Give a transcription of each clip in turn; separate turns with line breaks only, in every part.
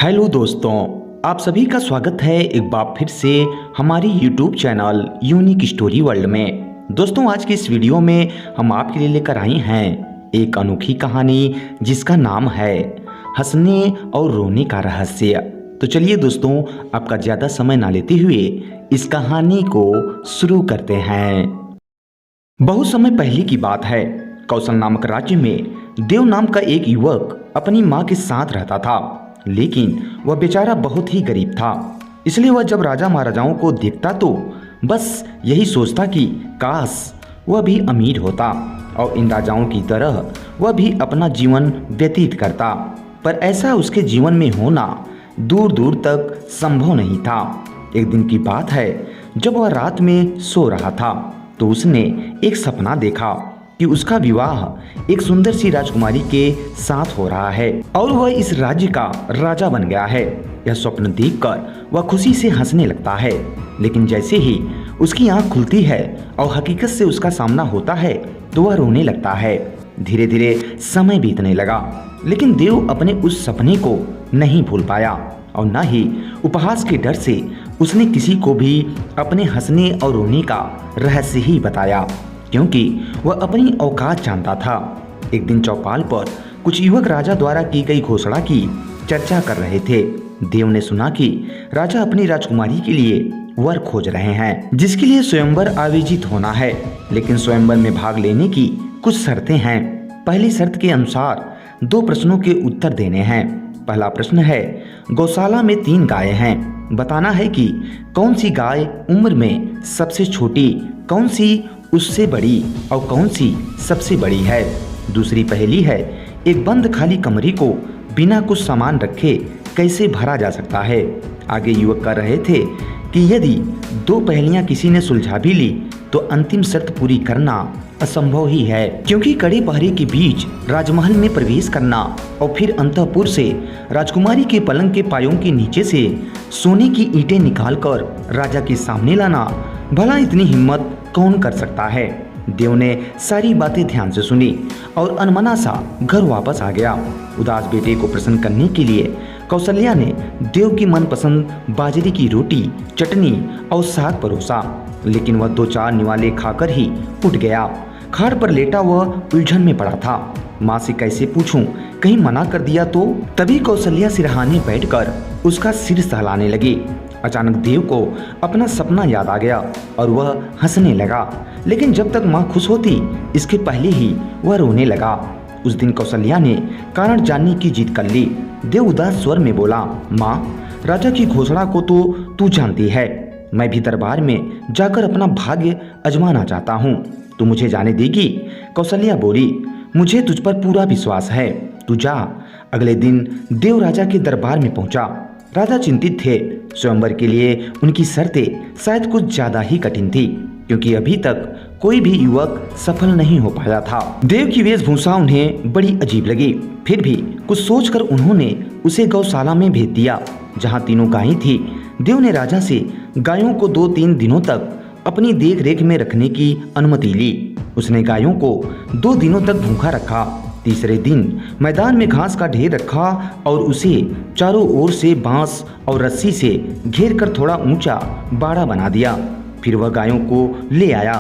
Hello दोस्तों, आप सभी का स्वागत है एक बार फिर से हमारी YouTube channel unique story world में। दोस्तों, आज की इस वीडियो में हम आपके लिए लेकर आए हैं एक अनोखी कहानी जिसका नाम है हंसने और रोने का रहस्य। तो चलिए दोस्तों, आपका ज़्यादा समय ना लेते हुए इस कहानी को शुरू करते हैं। बहुत समय पहले की बात है। कौशल नामक राज्य में देव नाम का एक युवक अपनी माँ के साथ रहता था, लेकिन वह बेचारा बहुत ही गरीब था। इसलिए वह जब राजा महाराजाओं को देखता तो बस यही सोचता कि काश वह भी अमीर होता और इन राजाओं की तरह वह भी अपना जीवन व्यतीत करता। पर ऐसा उसके जीवन में होना दूर दूर तक संभव नहीं था। एक दिन की बात है, जब वह रात में सो रहा था तो उसने एक सपना देखा कि उसका विवाह एक सुंदर सी राजकुमारी के साथ हो रहा है और वह इस राज्य का राजा बन गया है। यह स्वप्न देखकर वह खुशी से हंसने लगता है, लेकिन जैसे ही उसकी आंख खुलती है और हकीकत से उसका सामना होता है तो वह रोने लगता है। धीरे धीरे समय बीतने लगा, लेकिन देव अपने उस सपने को नहीं भूल पाया और न ही उपहास के डर से उसने किसी को भी अपने हंसने और रोने का रहस्य ही बताया, क्योंकि वह अपनी औकात जानता था। एक दिन चौपाल पर कुछ युवक राजा द्वारा की गई घोषणा की चर्चा कर रहे थे। देव ने सुना कि राजा अपनी राजकुमारी के लिए वर खोज रहे हैं, जिसके लिए स्वयंवर आयोजित होना है। लेकिन स्वयंवर में भाग लेने की कुछ शर्तें हैं। पहली शर्त के अनुसार 2 प्रश्नों के उत्तर देने हैं। पहला प्रश्न है, गौशाला में 3 गायें हैं, बताना है कि कौन सी गाय उम्र में सबसे छोटी, कौन सी उससे बड़ी और कौन सी सबसे बड़ी है। दूसरी पहेली है, एक बंद खाली कमरे को बिना कुछ सामान रखे कैसे भरा जा सकता है। आगे युवक कह रहे थे कि यदि 2 पहेलियां किसी ने सुलझा भी ली तो अंतिम शर्त पूरी करना असंभव ही है, क्योंकि कड़े पहरे के बीच राजमहल में प्रवेश करना और फिर अंतःपुर से राजकुमारी के पलंग के पायों के नीचे से सोने की ईंटें निकालकर राजा के सामने लाना, भला इतनी हिम्मत कौन कर सकता है। देव ने सारी बातें ध्यान से सुनी और अनमना सा घर वापस आ गया। उदास बेटे को प्रसन्न करने के लिए कौशल्या ने देव की मनपसंद बाजरे की रोटी, चटनी और साग परोसा, लेकिन वह 2-4 निवाले खाकर ही उठ गया। खाट पर लेटा वह उलझन में पड़ा था। माँ से कैसे पूछूं, कहीं मना कर दिया तो। तभी कौशल्या सिरहाने बैठकर उसका सिर सहलाने लगी। अचानक देव को अपना सपना याद आ गया और वह हंसने लगा, लेकिन जब तक माँ खुश होती इसके पहले ही वह रोने लगा। उस दिन कौशल्या ने कारण जानने की जिद कर ली। देव उदास स्वर में बोला, माँ, राजा की घोषणा को तो तू जानती है, मैं भी दरबार में जाकर अपना भाग्य आजमाना चाहता हूँ, तू मुझे जाने देगी। कौशल्या बोली, मुझे तुझ पर पूरा विश्वास है, तू जा। अगले दिन देव राजा के दरबार में पहुंचा। राजा चिंतित थे। स्वयंवर के लिए उनकी शर्तें शायद कुछ ज्यादा ही कठिन थी, क्योंकि अभी तक कोई भी युवक सफल नहीं हो पाया था। देव की वेशभूषा उन्हें बड़ी अजीब लगी, फिर भी कुछ सोचकर उन्होंने उसे गौशाला में भेज दिया, जहां 3 गायें थी। देव ने राजा से गायों को 2-3 दिनों तक अपनी देख रेख में रखने की अनुमति ली। उसने गायों को 2 दिनों तक भूखा रखा। तीसरे दिन मैदान में घास का ढेर रखा और उसे चारों ओर से बांस और रस्सी से घेर कर थोड़ा ऊंचा बाड़ा बना दिया। फिर वह गायों को ले आया।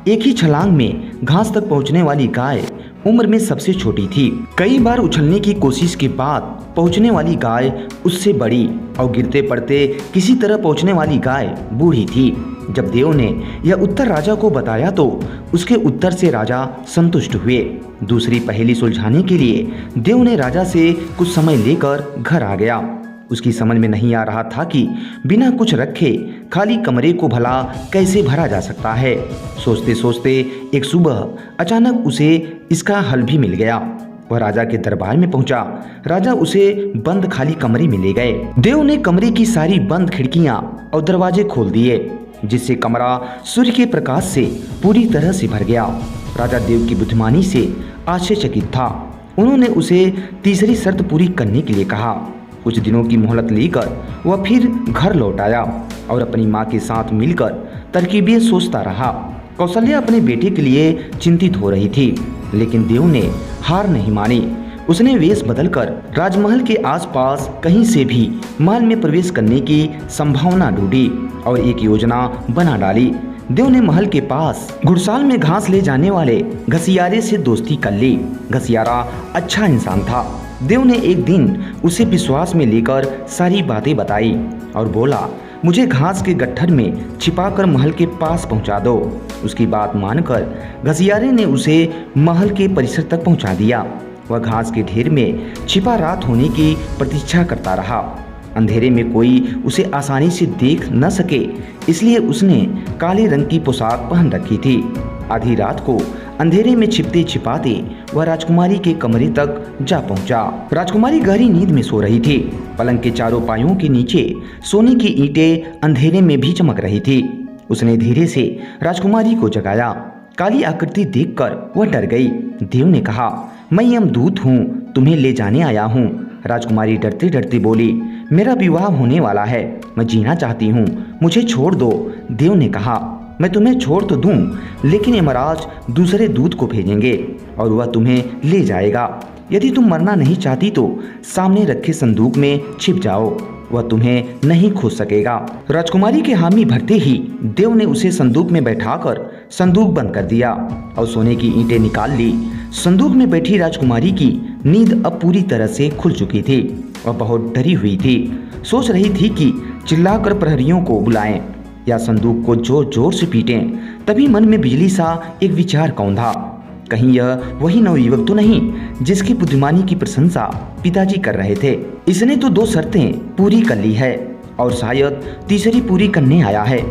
एक ही छलांग में घास तक पहुंचने वाली गाय उम्र में सबसे छोटी थी। कई बार उछलने की कोशिश के बाद पहुंचने वाली गाय उससे बड़ी और गिरते पड़ते किसी तरह पहुंचने वाली गाय बूढ़ी थी। जब देव ने यह उत्तर राजा को बताया तो उसके उत्तर से राजा संतुष्ट हुए। दूसरी पहेली सुलझाने के लिए देव ने राजा से कुछ समय लेकर घर आ गया। उसकी समझ में नहीं आ रहा था कि बिना कुछ रखे खाली कमरे को भला कैसे भरा जा सकता है। सोचते सोचते एक सुबह अचानक उसे इसका हल भी मिल गया। वह राजा के दरबार में पहुंचा। राजा उसे बंद खाली कमरे में ले गए। देव ने कमरे की सारी बंद खिड़कियां और दरवाजे खोल दिए, जिससे कमरा सूर्य के प्रकाश से पूरी तरह से भर गया। राजा देव की बुद्धिमानी से आश्चर्यचकित था। उन्होंने उसे तीसरी शर्त पूरी करने के लिए कहा। कुछ दिनों की मोहलत लेकर वह फिर घर लौट आया और अपनी माँ के साथ मिलकर तरकीबें सोचता रहा। कौशल्या अपने बेटे के लिए चिंतित हो रही थी, लेकिन देव ने हार नहीं मानी। उसने वेश बदलकर राजमहल के आसपास कहीं से भी महल में प्रवेश करने की संभावना ढूंढी और एक योजना बना डाली। देव ने महल के पास घुड़साल में घास ले जाने वाले घसियारे से दोस्ती कर ली। घसियारा अच्छा इंसान था। देव ने एक दिन उसे विश्वास में लेकर सारी बातें बताई और बोला, मुझे घास के गट्ठर में छिपाकर महल के पास पहुंचा दो। उसकी बात मानकर घसियारे ने उसे महल के परिसर तक पहुंचा दिया। वह घास के ढेर में छिपा रात होने की प्रतीक्षा करता रहा। अंधेरे में कोई उसे आसानी से देख न सके इसलिए उसने काले रंग की पोशाक पहन रखी थी। आधी रात को अंधेरे में छिपते छिपाते वह राजकुमारी के कमरे तक जा पहुंचा। राजकुमारी गहरी नींद में सो रही थी। पलंग के चारों पायों के नीचे सोने की ईंटें अंधेरे में भी चमक रही थी। उसने धीरे से राजकुमारी को जगाया। काली आकृति देखकर वह डर गई। देव ने कहा, मैं यमदूत हूँ, तुम्हें ले जाने आया हूँ। राजकुमारी डरते डरते बोली, मेरा विवाह होने वाला है, मैं जीना चाहती हूँ, मुझे छोड़ दो। देव ने कहा, मैं तुम्हें छोड़ तो दूं, लेकिन यमराज दूसरे दूत को भेजेंगे और वह तुम्हें ले जाएगा। यदि तुम मरना नहीं चाहती तो सामने रखे संदूक में छिप जाओ, वह तुम्हें नहीं खोज सकेगा। राजकुमारी के हामी भरते ही देव ने उसे संदूक में बैठाकर संदूक बंद कर दिया और सोने की ईंटें निकाल ली। संदूक में बैठी राजकुमारी की नींद अब पूरी तरह से खुल चुकी थी। वह बहुत डरी हुई थी। सोच रही थी कि चिल्लाकर प्रहरियों को बुलाएं या संदूक को जोर जोर से पीटें। तभी मन में बिजली सा एक विचार कौंधा, कहीं यह वही नवयुवक तो नहीं जिसकी बुद्धिमानी की प्रशंसा पिताजी कर रहे थे। इसने तो 2 शर्तें पूरी कर ली है और शायद तीसरी पूरी करने आया है।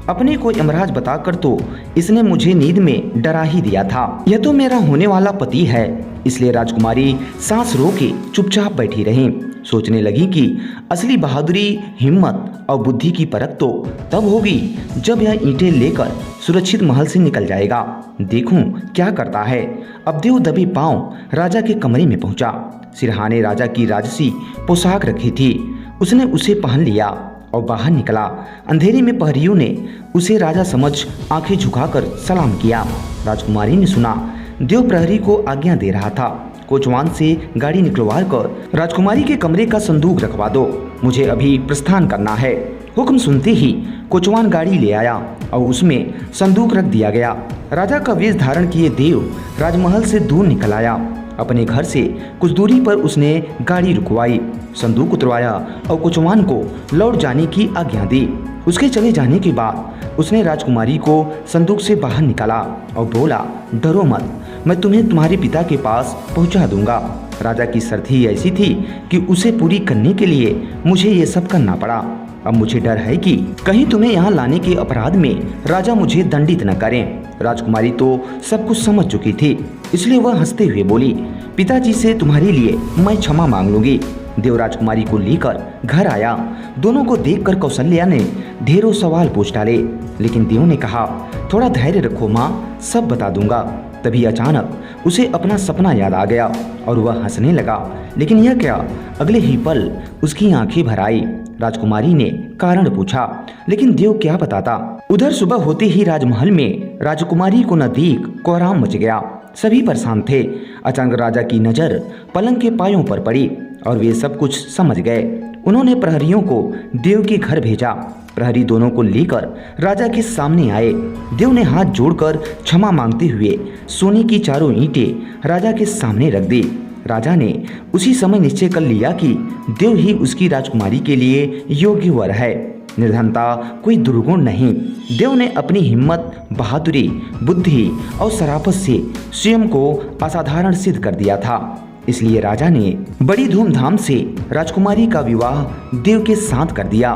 अपने को यमराज बताकर तो इसने मुझे नींद में डरा ही दिया था। यह तो मेरा होने वाला पति है। इसलिए राजकुमारी सांस रोके चुपचाप बैठी रही। सोचने लगी कि असली बहादुरी, हिम्मत और बुद्धि की परख तो तब होगी जब यह ईंटें लेकर सुरक्षित महल से निकल जाएगा। देखूं क्या करता है। अब देव दबे पांव राजा के कमरे में पहुंचा। सिरहाने राजा की राजसी पोशाक रखी थी। उसने उसे पहन लिया और बाहर निकला। अंधेरे में प्रहरियों ने उसे राजा समझ आंखें झुकाकर सलाम किया। राजकुमारी ने सुना देव प्रहरी को आज्ञा दे रहा था, कोचवान से गाड़ी निकलवा कर राजकुमारी के कमरे का संदूक रखवा दो, मुझे अभी प्रस्थान करना है। हुक्म सुनते ही कोचवान गाड़ी ले आया और उसमें संदूक रख दिया गया। राजा का वेश धारण किए देव राजमहल से दूर निकल आया। अपने घर से कुछ दूरी पर उसने गाड़ी रुकवाई, संदूक उतरवाया और कोचवान को लौट जाने की आज्ञा दी। उसके चले जाने के बाद उसने राजकुमारी को संदूक से बाहर निकाला और बोला, डरो मत, मैं तुम्हें तुम्हारे पिता के पास पहुंचा दूंगा। राजा की शर्त ही ऐसी थी कि उसे पूरी करने के लिए मुझे ये सब करना पड़ा। अब मुझे डर है कि कहीं तुम्हें यहाँ लाने के अपराध में राजा मुझे दंडित न करें। राजकुमारी तो सब कुछ समझ चुकी थी, इसलिए वह हंसते हुए बोली, पिताजी से तुम्हारे लिए मैं क्षमा मांग लूंगी। देव राजकुमारी को लेकर घर आया। दोनों को देखकर कौशल्या ने ढेरों सवाल पूछ डाले, लेकिन देव ने कहा, थोड़ा धैर्य रखो माँ, सब बता दूंगा। तभी अचानक उसे अपना सपना याद आ गया और वह हंसने लगा। लेकिन यह क्या, अगले ही पल उसकी आंखें भर आई। राजकुमारी ने कारण पूछा, लेकिन देव क्या बताता। उधर सुबह होते ही राजमहल में राजकुमारी को न देख कोहराम मच गया। सभी परेशान थे। अचानक राजा की नजर पलंग के पायों पर पड़ी और वे सब कुछ समझ गए। उन्होंने प्रहरियों को देव के घर भेजा। प्रहरी दोनों को लेकर राजा के सामने आए। देव ने हाथ जोड़कर क्षमा मांगते हुए सोने की चारों ईंटें राजा के सामने रख दी। राजा ने उसी समय निश्चय कर लिया कि देव ही उसकी राजकुमारी के लिए योग्य वर है। निर्धनता कोई दुर्गुण नहीं। देव ने अपनी हिम्मत, बहादुरी, बुद्धि और शराफत से स्वयं को असाधारण सिद्ध कर दिया था। इसलिए राजा ने बड़ी धूमधाम से राजकुमारी का विवाह देव के साथ कर दिया।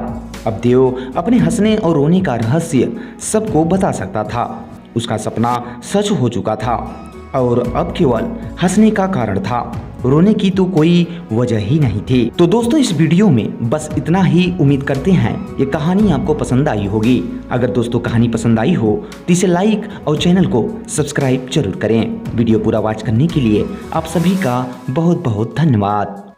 अब देव अपने हंसने और रोने का रहस्य सबको बता सकता था। उसका सपना सच हो चुका था और अब केवल हंसने का कारण था, रोने की तो कोई वजह ही नहीं थी। तो दोस्तों, इस वीडियो में बस इतना ही। उम्मीद करते हैं ये कहानी आपको पसंद आई होगी। अगर दोस्तों कहानी पसंद आई हो तो इसे लाइक और चैनल को सब्सक्राइब जरूर करें। वीडियो पूरा वॉच करने के लिए आप सभी का बहुत बहुत धन्यवाद।